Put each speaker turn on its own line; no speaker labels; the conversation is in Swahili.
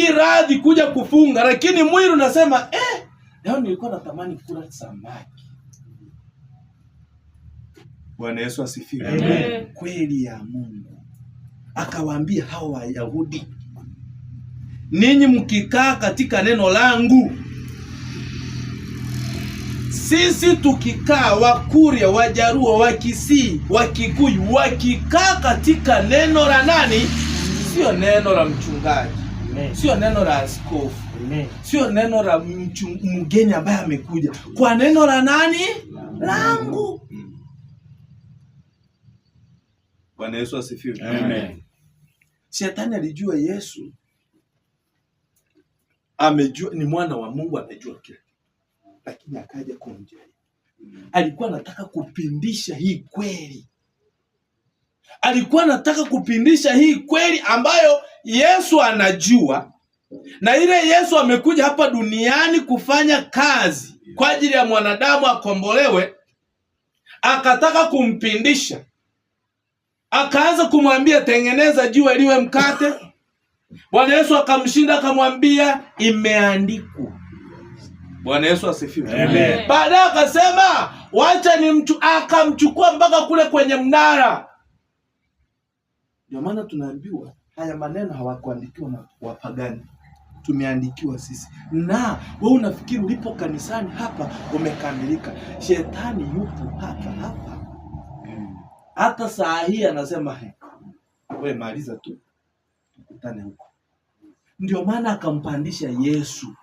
radhi kuja kufunga, lakini mwili unasema leo nilikuwa natamani kula samaki. Bwana Yesu asifiwe.
Amen.
Kweli ya Mungu. Akawaambia hao Wayahudi, ninyi mkikaa katika neno langu. Sisi tukikaa, Wakuria, Wajaruo, Wakisii, Wakikuyu, wakikaa katika neno la nani? Sio neno la mchungaji. Sio neno la askofu. Sio neno la mgeni ambaye amekuja. Kwa neno la nani? Langu. Bwana Yesu asifiwe.
Amen.
Shetani alijua Yesu amejua ni mwana wa Mungu, amejua kile, lakini akaja kumjaribu. Alikuwa anataka kupindisha hii kweli. Alikuwa anataka kupindisha hii kweli ambayo Yesu anajua, na ile Yesu amekuja hapa duniani kufanya kazi kwa ajili ya mwanadamu akombolewe. Akataka kumpindisha. Akaanza kumwambia tengeneza jiwe liwe mkate. Bwana Yesu akamshinda, akamwambia imeandikwa. Bwana Yesu asifiwe.
Amen.
Baadaye akasema wacha akamchukua mpaka kule kwenye mnara. Ndio maana tunaambiwa haya maneno hawakuandikiwa na wapagani, tumeandikiwa sisi. Na wewe unafikiri ulipo kanisani hapa umekamilika? Shetani yupo hapa. Hata saa hii anasema wewe maliza tu, tukutane huko. Ndio maana akampandisha Yesu